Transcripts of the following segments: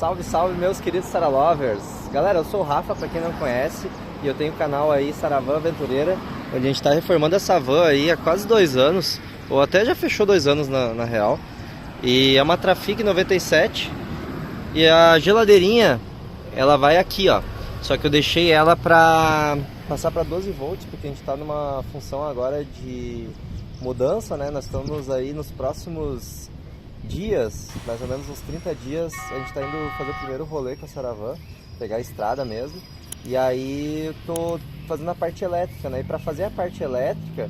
Salve, salve, meus queridos Sara Lovers! Galera, eu sou o Rafa, pra quem não conhece, e eu tenho o canal aí Saravan Aventureira, onde a gente está reformando essa van aí há quase 2 anos, ou até já fechou 2 anos na real. E é uma Trafic 97, e a geladeirinha, ela vai aqui, ó. Só que eu deixei ela pra passar para 12 volts, porque a gente está numa função agora de mudança, né? Nós estamos aí nos próximos dias, mais ou menos uns 30 dias, a gente está indo fazer o primeiro rolê com a Saravan, pegar a estrada mesmo. E aí eu tô fazendo a parte elétrica, né? E para fazer a parte elétrica,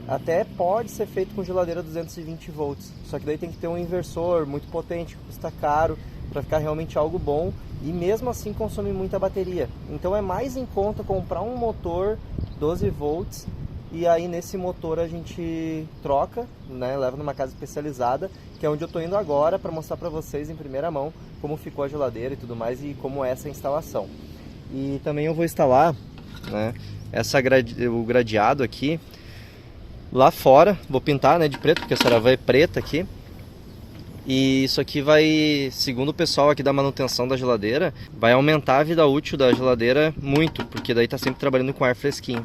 até pode ser feito com geladeira 220 volts. Só que daí tem que ter um inversor muito potente, que custa caro, para ficar realmente algo bom. E mesmo assim consome muita bateria. Então é mais em conta comprar um motor 12 volts. E aí nesse motor a gente troca, né, leva numa casa especializada, que é onde eu tô indo agora para mostrar para vocês em primeira mão como ficou a geladeira e tudo mais e como é essa instalação. E também eu vou instalar, né, o gradeado aqui lá fora, vou pintar, né, de preto, porque a Saravan é preta aqui. E isso aqui vai, segundo o pessoal aqui da manutenção da geladeira, vai aumentar a vida útil da geladeira muito, porque daí tá sempre trabalhando com ar fresquinho.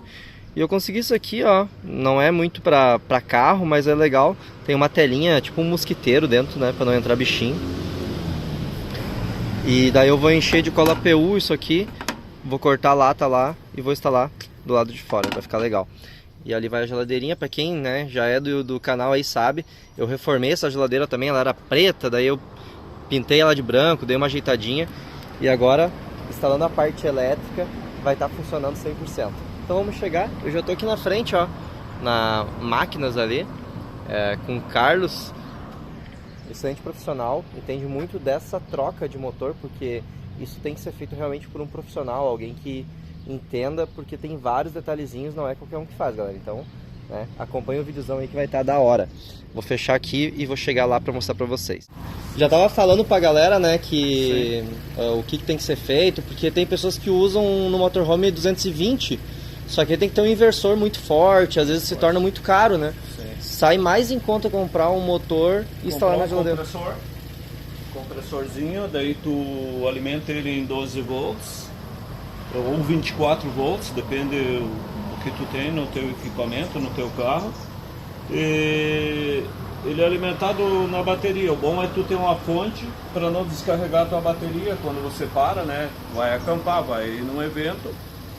E eu consegui isso aqui, ó, não é muito pra carro, mas é legal. Tem uma telinha, tipo um mosquiteiro dentro, né, pra não entrar bichinho. E daí eu vou encher de cola PU isso aqui, vou cortar a lata lá e vou instalar do lado de fora, vai ficar legal. E ali vai a geladeirinha, pra quem, né, já é do canal aí sabe, eu reformei essa geladeira também, ela era preta, daí eu pintei ela de branco, dei uma ajeitadinha. E agora, instalando a parte elétrica, vai estar funcionando 100%. Então vamos chegar, eu já tô aqui na frente, ó, na máquinas ali, com o Carlos, excelente profissional, entende muito dessa troca de motor, porque isso tem que ser feito realmente por um profissional, alguém que entenda, porque tem vários detalhezinhos, não é qualquer um que faz, galera. Então, né, acompanha o videozão aí que vai estar da hora. Vou fechar aqui e vou chegar lá para mostrar para vocês. Já tava falando pra galera, né, que o que tem que ser feito, porque tem pessoas que usam no motorhome 220, só que tem que ter um inversor muito forte, às vezes se torna muito caro, né? Sim. Sai mais em conta comprar um motor e instalar na geladeira. Compressorzinho, daí tu alimenta ele em 12 volts ou 24 volts, depende do que tu tem no teu equipamento, no teu carro. E ele é alimentado na bateria. O bom é tu ter uma fonte para não descarregar a tua bateria quando você para, né? Vai acampar, vai ir num evento,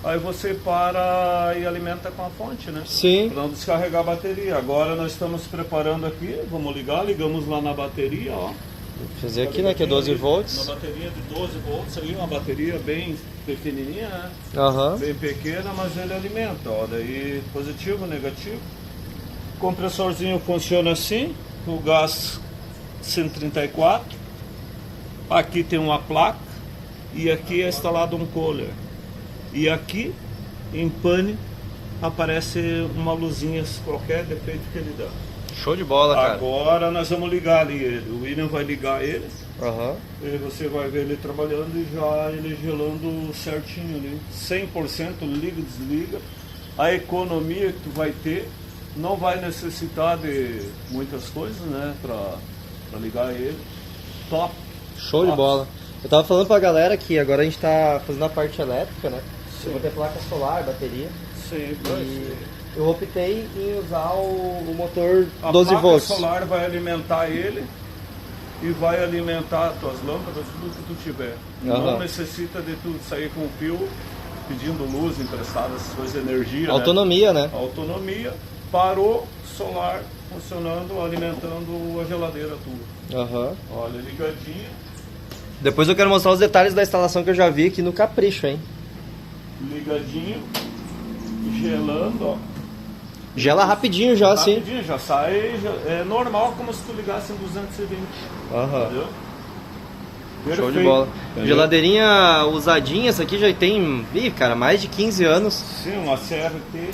aí você para e alimenta com a fonte, né? Sim. Para não descarregar a bateria. Agora nós estamos preparando aqui, vamos ligar, ligamos lá na bateria, ó. Vou fazer aqui, né, que é 12 volts. Uma bateria de 12 volts aí, uma bateria bem pequenininha, né? Uhum. Bem pequena, mas ele alimenta, ó. Daí positivo, negativo. O compressorzinho funciona assim, o gás 134. Aqui tem uma placa e aqui é instalado um cooler. E aqui, em pane, aparece uma luzinha, qualquer defeito que ele dá. Show de bola, cara. Agora nós vamos ligar ali, o William vai ligar ele, e você vai ver ele trabalhando e já ele gelando certinho ali, 100% liga e desliga. A economia que tu vai ter, não vai necessitar de muitas coisas, né, pra ligar ele. Top! Show de bola. Eu tava falando pra galera que agora a gente tá fazendo a parte elétrica, né? Sim. Eu vou ter placa solar, bateria. Sim, eu optei em usar o motor 12 volts. A placa solar vai alimentar ele e vai alimentar as tuas lâmpadas, tudo que tu tiver. Não necessita de tu sair com o fio pedindo luz emprestada, essas coisas, energia. Autonomia, né? Autonomia. Parou, solar funcionando, alimentando a geladeira tua. Olha, ligadinha. Depois eu quero mostrar os detalhes da instalação que eu já vi aqui no Capricho, hein? Ligadinho, gelando, ó. Gela rapidinho já, assim. Rapidinho, já sai, é normal como se tu ligasse em 220. Entendeu? Show de bola. Entendeu? Geladeirinha usadinha, essa aqui já tem, cara, mais de 15 anos. Sim, uma CRT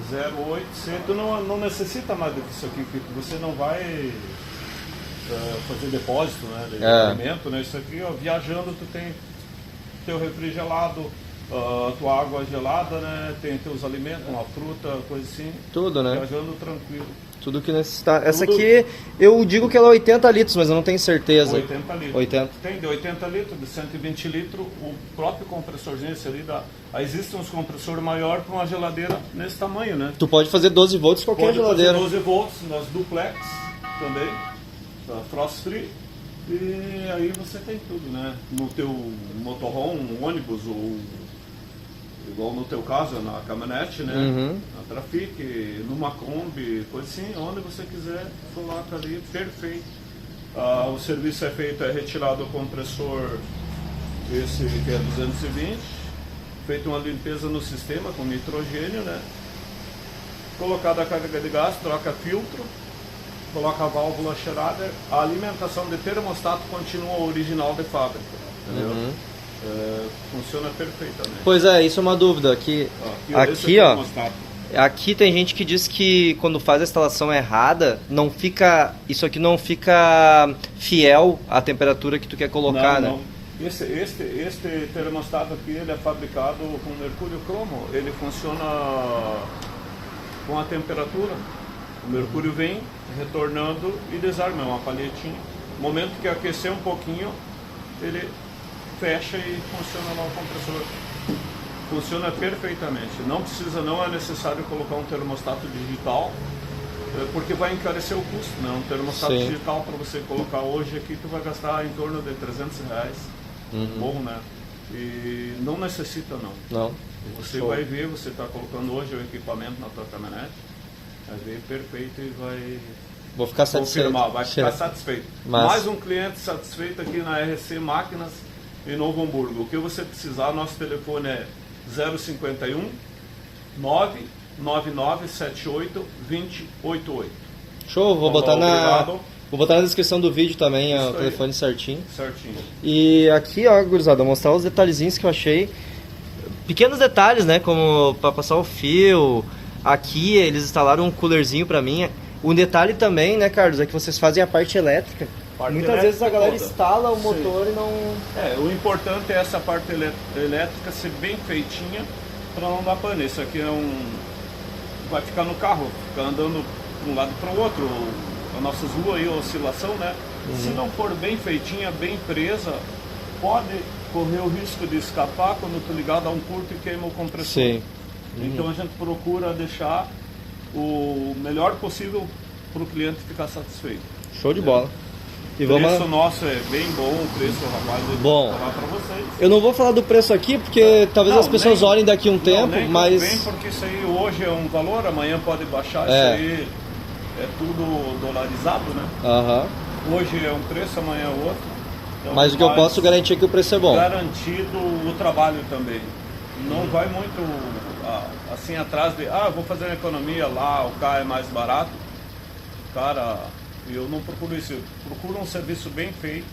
0800, tu não necessita mais do que isso aqui, porque você não vai fazer depósito, né, de alimento, né? Isso aqui, ó, viajando tu tem teu refrigerado, tua água gelada, né? Tem teus alimentos, uma fruta, coisa assim. Tudo, né? Viajando tranquilo. Tudo que necessitar. Essa Tudo. aqui, eu digo que ela é 80 litros, mas eu não tenho certeza. 80 litros. 80. Tem de 80 litros, de 120 litros, o próprio compressorzinho esse ali dá. Aí existem uns compressores maiores para uma geladeira nesse tamanho, né? Tu pode fazer 12 volts qualquer Pode geladeira. fazer 12 volts nas duplex também, pra frost free. E aí você tem tudo, né? No teu motorhome, um ônibus, ou igual no teu caso, na caminhonete, né? Uhum. Na Trafic, numa Kombi, coisa assim, onde você quiser, coloca ali, perfeito. O serviço é feito, é retirado o compressor, esse que é 220, feita uma limpeza no sistema com nitrogênio, né? Colocada a carga de gás, troca filtro, coloca a válvula Schrader, a alimentação de termostato continua original de fábrica, entendeu? Uhum. Funciona perfeitamente. Pois é, isso é uma dúvida. Aqui, Esse é o ó, termostato. aqui tem gente que diz que quando faz a instalação errada, não fica, isso aqui não fica fiel à temperatura que tu quer colocar, Não, né? não. Este termostato aqui, ele é fabricado com mercúrio cromo, ele funciona com a temperatura. O mercúrio vem retornando e desarma, é uma palhetinha. No momento que aquecer um pouquinho, ele fecha e funciona lá o compressor. Funciona perfeitamente. Não é necessário colocar um termostato digital, porque vai encarecer o custo, né? Um termostato Sim. digital para você colocar hoje aqui, tu vai gastar em torno de R$300. Bom, né? E não necessita não. Não. Você Show. vai ver, você está colocando hoje o equipamento na tua caminhonete, vai ver perfeito e vai Vou ficar satisfeito. confirmar, vai ficar satisfeito. Mas- Mais um cliente satisfeito aqui na RC Máquinas em Novo Hamburgo. O que você precisar, nosso telefone é 051 99978 2088. Show, vou Tá botar bom, obrigado. vou botar na descrição do vídeo também Isso o aí. telefone certinho. Certinho. E aqui, ó, gurizada, vou mostrar os detalhezinhos que eu achei. Pequenos detalhes, né, como para passar o fio. Aqui eles instalaram um coolerzinho pra mim. Um detalhe também, né, Carlos, é que vocês fazem a parte elétrica. Parte Muitas vezes a elétrica galera toda. instala o Sim. motor e não... O importante é essa parte elétrica ser bem feitinha para não dar pane. Isso aqui vai ficar no carro, ficar andando de um lado para o outro. As nossas ruas aí, oscilação, né? Se não for bem feitinha, bem presa, pode correr o risco de escapar quando tu ligar, dar um curto e queima o compressor. Sim. Então a gente procura deixar o melhor possível para o cliente ficar satisfeito. Show de bola. E O vamos... preço nosso é bem bom, o preço, rapaz, eu Bom. vou falar para vocês. Eu não vou falar do preço aqui, porque talvez Não, as pessoas nem- olhem daqui um tempo, nem mas... convém, porque isso aí hoje é um valor, amanhã pode baixar, É. isso aí é tudo dolarizado, né? Aham. Hoje é um preço, amanhã é outro. Então, Mas o que eu posso garantir é que o preço é bom. garantido o trabalho também. Não vai muito assim atrás de, eu vou fazer uma economia lá, o carro é mais barato. Cara, eu não procuro isso, eu procuro um serviço bem feito,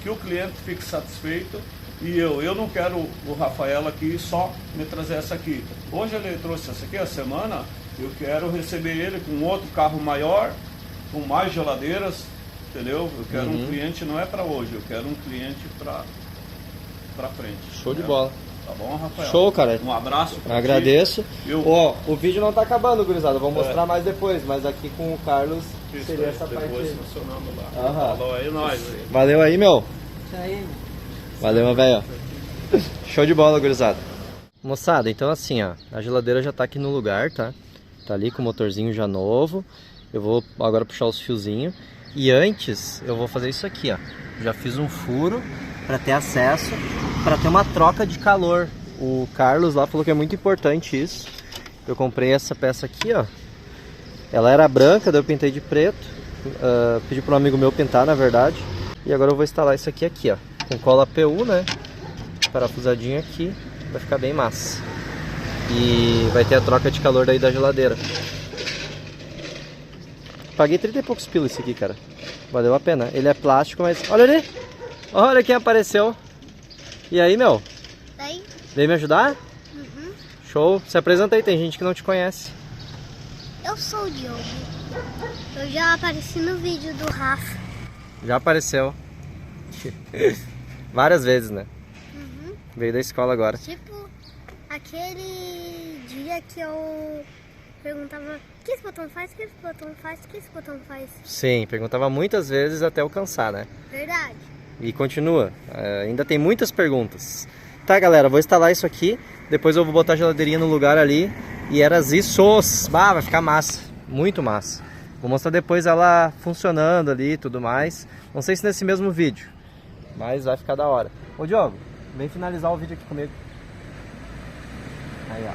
que o cliente fique satisfeito. E eu não quero o Rafael aqui só me trazer essa aqui. Hoje ele trouxe essa aqui, a semana, eu quero receber ele com outro carro maior, com mais geladeiras, entendeu? Eu quero um cliente, não é para hoje, eu quero um cliente para frente. Show de entendeu? bola. Tá bom, Rafael? Show, cara. Um abraço pra ti. Agradeço. Eu- Ó, o vídeo não tá acabando, gurizada. Vou mostrar mais depois, mas aqui com o Carlos Isso seria aí, essa parte depois aí. funcionando lá. Aham. Falou aí, nós. Aí. Valeu aí, meu. Isso aí, Valeu, meu velho. Show de bola, gurizada. Moçada, então assim, ó, a geladeira já tá aqui no lugar, tá? Tá ali com o motorzinho já novo. Eu vou agora puxar os fiozinhos. E antes, eu vou fazer isso aqui, ó. Já fiz um furo para ter acesso, para ter uma troca de calor. O Carlos lá falou que é muito importante isso. Eu comprei essa peça aqui, ó. Ela era branca, daí eu pintei de preto. Pedi para um amigo meu pintar, na verdade. E agora eu vou instalar isso aqui, ó. Com cola PU, né? Parafusadinho aqui. Vai ficar bem massa. E vai ter a troca de calor daí da geladeira. Paguei 30 e poucos pila esse aqui, cara. Valeu a pena. Ele é plástico, mas... Olha ali! Olha quem apareceu. E aí, meu? daí? Veio me ajudar? Show. Se apresenta aí, tem gente que não te conhece. Eu sou o Diogo. Eu já apareci no vídeo do Rafa. Já apareceu. Várias vezes, né? Veio da escola agora. Tipo, aquele dia que eu perguntava que esse botão faz? O que esse botão faz? O que esse botão faz? Sim, perguntava muitas vezes até eu cansar, né? Verdade. E continua, ainda tem muitas perguntas. Tá, galera, vou instalar isso aqui, depois eu vou botar a geladeirinha no lugar ali. E era isso, vai ficar massa, muito massa. Vou mostrar depois ela funcionando ali e tudo mais. Não sei se nesse mesmo vídeo, mas vai ficar da hora. Ô Diogo, vem finalizar o vídeo aqui comigo. Aí, ó.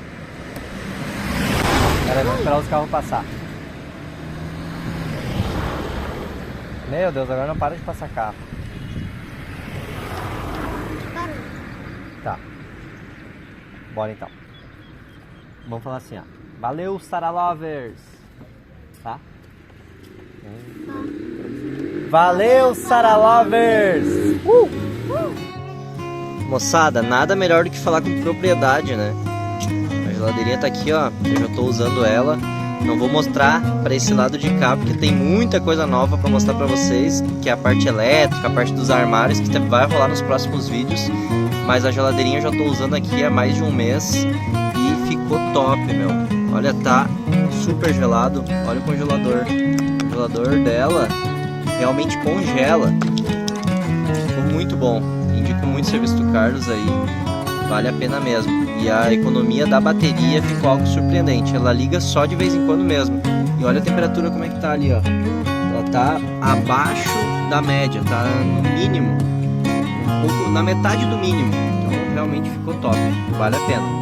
Agora vamos esperar os carros passar. Meu Deus, agora não para de passar carro. Parou. Tá. Bora então. Vamos falar assim, ó. Valeu, Saralovers! Tá? Valeu, Saralovers! Moçada, nada melhor do que falar com propriedade, né? A geladeirinha tá aqui, ó. Eu já tô usando ela. Não vou mostrar para esse lado de cá, porque tem muita coisa nova para mostrar para vocês, que é a parte elétrica, a parte dos armários, que vai rolar nos próximos vídeos. Mas a geladeirinha eu já tô usando aqui há mais de um mês e ficou top, meu. Olha, tá super gelado. Olha o congelador. O congelador dela realmente congela. Ficou muito bom. Indico muito o serviço do Carlos aí. Vale a pena mesmo. E a economia da bateria ficou algo surpreendente. Ela liga só de vez em quando mesmo. E olha a temperatura como é que tá ali, ó. Ela tá abaixo da média, tá no mínimo. Um pouco na metade do mínimo. Então realmente ficou top. Vale a pena.